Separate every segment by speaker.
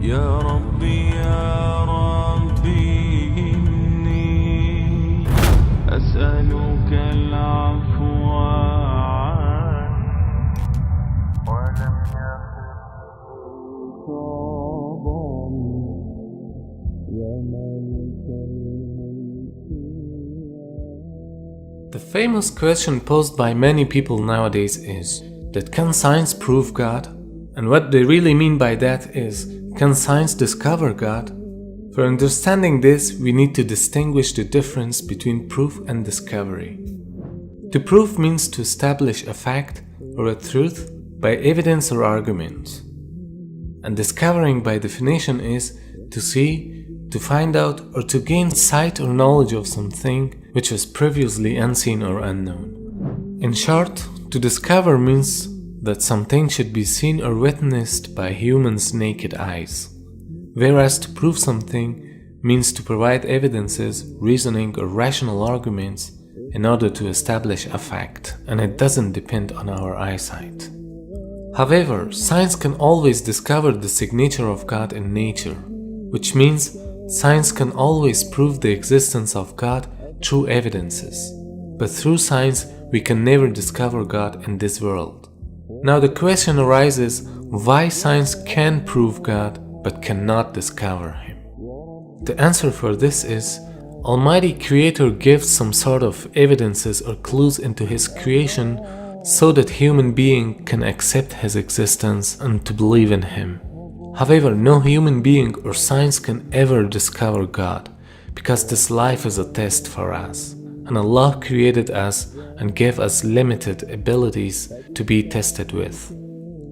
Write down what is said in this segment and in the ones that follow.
Speaker 1: يا ربي يا ربي إني أسألك العفو عنه ولم
Speaker 2: The famous question posed by many people nowadays is that can science prove God? And what they really mean by that is, can science discover God? For understanding this, we need to distinguish the difference between proof and discovery. To prove means to establish a fact or a truth by evidence or argument. And discovering by definition is to see, to find out, or to gain sight or knowledge of something which was previously unseen or unknown. In short, to discover means that something should be seen or witnessed by humans' naked eyes, whereas to prove something means to provide evidences, reasoning, or rational arguments in order to establish a fact, and it doesn't depend on our eyesight. However, science can always discover the signature of God in nature, which means science can always prove the existence of God through evidences. But through science, we can never discover God in this world. Now the question arises, why science can prove God but cannot discover Him? The answer for this is, Almighty Creator gives some sort of evidences or clues into His creation so that human being can accept His existence and to believe in Him. However, no human being or science can ever discover God, because this life is a test for us, and Allah created us and gave us limited abilities to be tested with.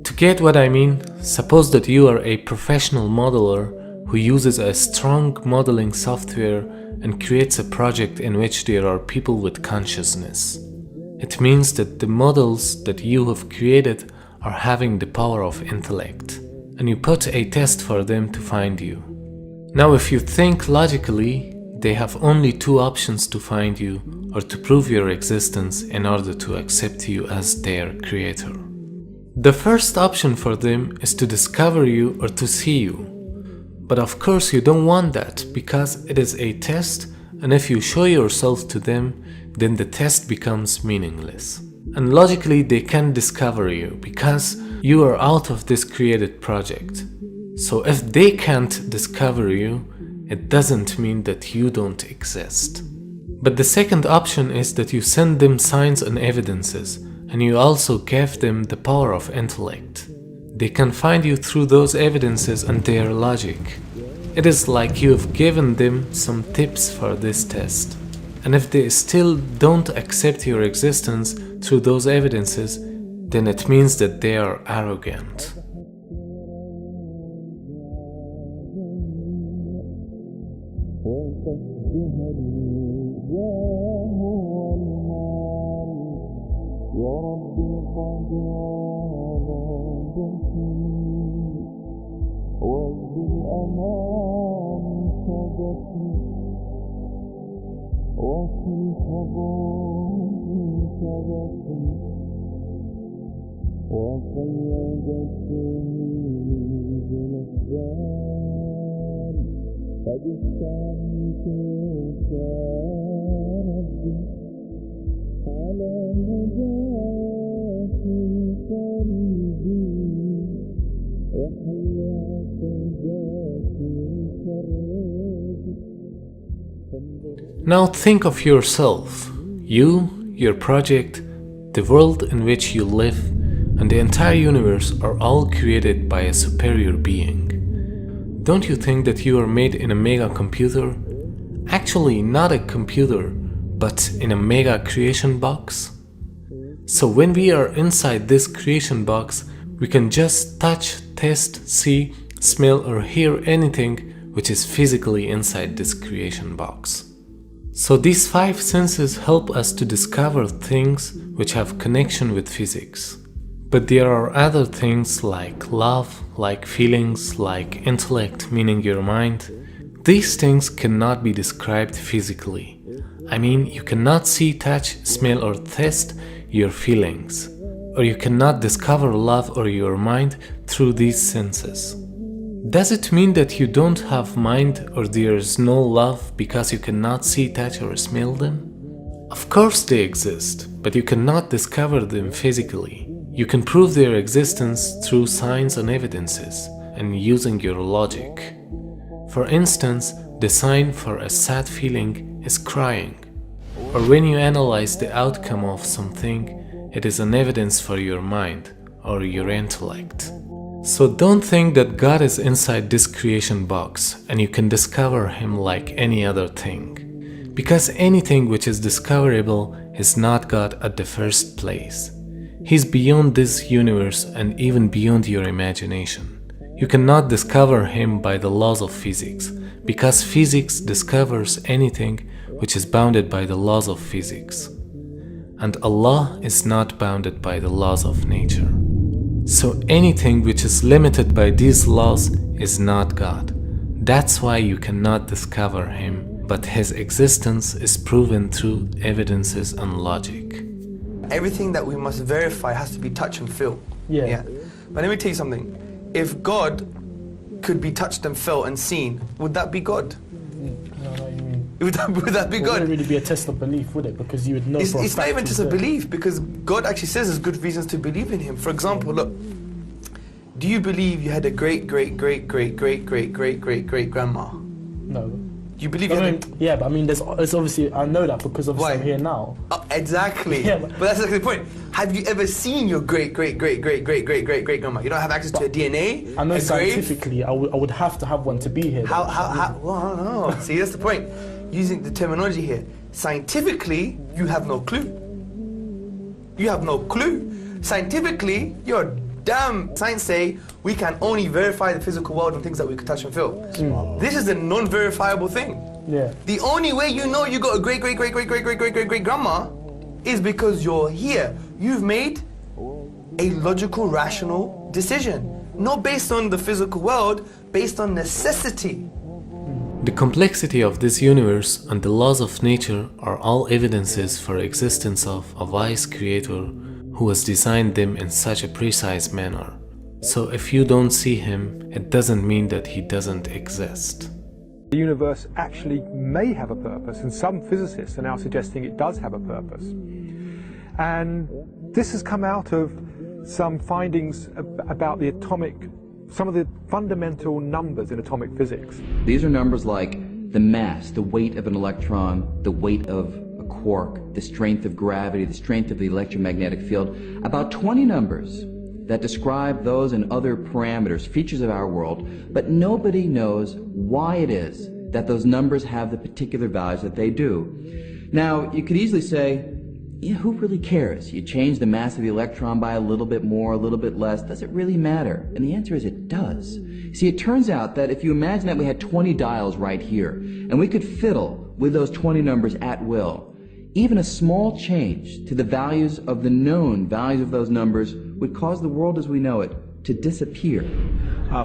Speaker 2: To get what I mean, suppose that you are a professional modeler who uses a strong modeling software and creates a project in which there are people with consciousness. It means that the models that you have created are having the power of intellect, and you put a test for them to find you. Now if you think logically, they have only two options to find you or to prove your existence in order to accept you as their creator. The first option for them is to discover you or to see you. But of course you don't want that, because it is a test, and if you show yourself to them, then the test becomes meaningless. And logically they can't discover you, because you are out of this created project. So if they can't discover you, it doesn't mean that you don't exist. But the second option is that you send them signs and evidences, and you also give them the power of intellect. They can find you through those evidences and their logic. It is like you have given them some tips for this test. And if they still don't accept your existence through those evidences, then it means that they are arrogant. Now think of yourself, you, your project, the world in which you live, and the entire universe are all created by a superior being. Don't you think that you are made in a mega computer? Actually, not a computer, but in a mega creation box? So when we are inside this creation box, we can just touch, taste, see, smell, or hear anything which is physically inside this creation box. So these 5 senses help us to discover things which have connection with physics. But there are other things like love, like feelings, like intellect, meaning your mind. These things cannot be described physically. I mean, you cannot see, touch, smell, or taste your feelings. Or you cannot discover love or your mind through these senses. Does it mean that you don't have mind or there's no love because you cannot see, touch or smell them? Of course they exist, but you cannot discover them physically. You can prove their existence through signs and evidences and using your logic. For instance, the sign for a sad feeling is crying. Or when you analyze the outcome of something, it is an evidence for your mind or your intellect. So don't think that God is inside this creation box and you can discover Him like any other thing. Because anything which is discoverable is not God at the first place. He's beyond this universe and even beyond your imagination. You cannot discover Him by the laws of physics, because physics discovers anything which is bounded by the laws of physics. And Allah is not bounded by the laws of nature. So anything which is limited by these laws is not God. That's why you cannot discover Him, but His existence is proven through evidences and logic.
Speaker 3: Everything that we must verify has to be touch and feel.
Speaker 4: Yeah.
Speaker 3: But let me tell you something. If God could be touched and felt and seen, would that be God?
Speaker 4: No, what you mean.
Speaker 3: Would that be
Speaker 4: It
Speaker 3: God?
Speaker 4: wouldn't really be a test of belief, would it? Because you would know for a
Speaker 3: It's not
Speaker 4: fact
Speaker 3: even
Speaker 4: he's
Speaker 3: just a
Speaker 4: there.
Speaker 3: belief, because God actually says there's good reasons to believe in Him. For example, look, do you believe you had a great grandma?
Speaker 4: No.
Speaker 3: Do you believe
Speaker 4: I
Speaker 3: you
Speaker 4: mean,
Speaker 3: had a...
Speaker 4: yeah, but I mean, there's obviously, I know that because obviously
Speaker 3: Why?
Speaker 4: I'm here now.
Speaker 3: Exactly.
Speaker 4: Yeah,
Speaker 3: but that's exactly the point. Have you ever seen your great grandma? You don't have access to her DNA.
Speaker 4: I know
Speaker 3: her grave?
Speaker 4: scientifically I would have to have one to be here.
Speaker 3: Well, I don't know. See, that's the point. Using the terminology here. Scientifically, you have no clue. You have no clue. Scientifically, you're damn. Science say we can only verify the physical world on things that we can touch and feel. This is a non-verifiable thing.
Speaker 4: Yeah.
Speaker 3: The only way you know you got a great grandma is because you're here. You've made a logical, rational decision. Not based on the physical world, based on necessity.
Speaker 2: The complexity of this universe and the laws of nature are all evidences for existence of a wise creator who has designed them in such a precise manner. So if you don't see Him, it doesn't mean that He doesn't exist.
Speaker 5: The universe actually may have a purpose, and some physicists are now suggesting it does have a purpose. And this has come out of some findings about the some of the fundamental numbers in atomic physics.
Speaker 6: These are numbers like the mass, the weight of an electron, the weight of a quark, the strength of gravity, the strength of the electromagnetic field. About 20 numbers that describe those and other parameters, features of our world, but nobody knows why it is that those numbers have the particular values that they do. Now, you could easily say, yeah, who really cares? You change the mass of the electron by a little bit more, a little bit less. Does it really matter? And the answer is it does. See, it turns out that if you imagine that we had 20 dials right here, and we could fiddle with those 20 numbers at will, even a small change to the values of the known values of those numbers would cause the world as we know it to disappear.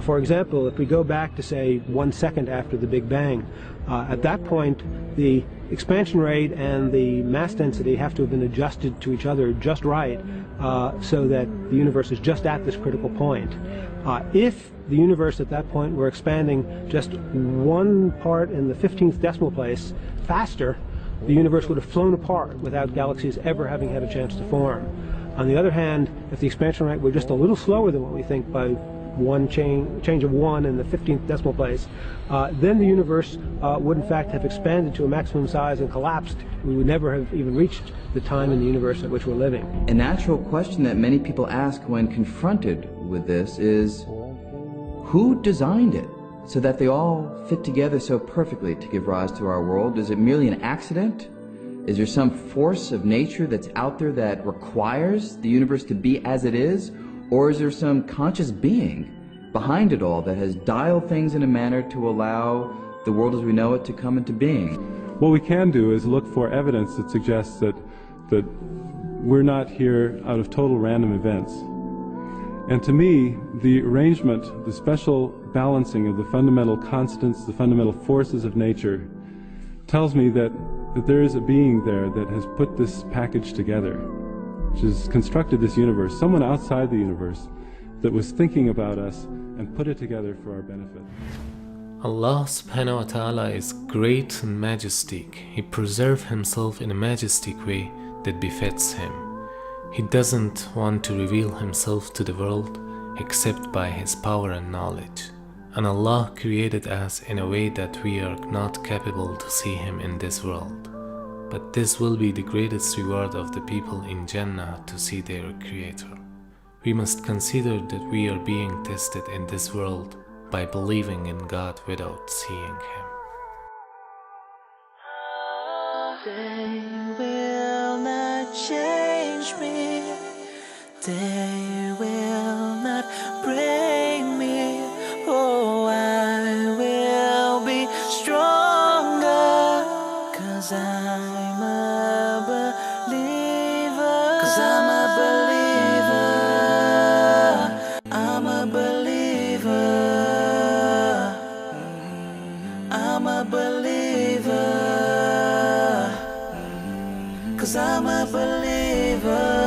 Speaker 5: For example, if we go back to, say, 1 second after the Big Bang, at that point, the expansion rate and the mass density have to have been adjusted to each other just right so that the universe is just at this critical point. If the universe at that point were expanding just 1 part in the 15th decimal place faster, the universe would have flown apart without galaxies ever having had a chance to form. On the other hand, if the expansion rate were just a little slower than what we think by one change of 1 in the 15th decimal place, then the universe would in fact have expanded to a maximum size and collapsed. We would never have even reached the time in the universe at which we're living.
Speaker 6: A natural question that many people ask when confronted with this is, who designed it so that they all fit together so perfectly to give rise to our world? Is it merely an accident? Is there some force of nature that's out there that requires the universe to be as it is? Or is there some conscious being behind it all that has dialed things in a manner to allow the world as we know it to come into being?
Speaker 7: What we can do is look for evidence that suggests that we're not here out of total random events. And to me, the arrangement, the special balancing of the fundamental constants, the fundamental forces of nature, tells me that there is a being there that has put this package together, which has constructed this universe, someone outside the universe that was thinking about us and put it together for our benefit.
Speaker 2: Allah subhanahu wa ta'ala is great and majestic. He preserves himself in a majestic way that befits him. He doesn't want to reveal himself to the world except by his power and knowledge. And Allah created us in a way that we are not capable to see him in this world. But this will be the greatest reward of the people in Jannah to see their Creator. We must consider that we are being tested in this world by believing in God without seeing him.
Speaker 8: They will not change me. They will not break me. Oh, I will be stronger. 'Cause I'm a believer. 'Cause I'm a believer. I'm a believer. I'm a believer. 'Cause I'm a believer.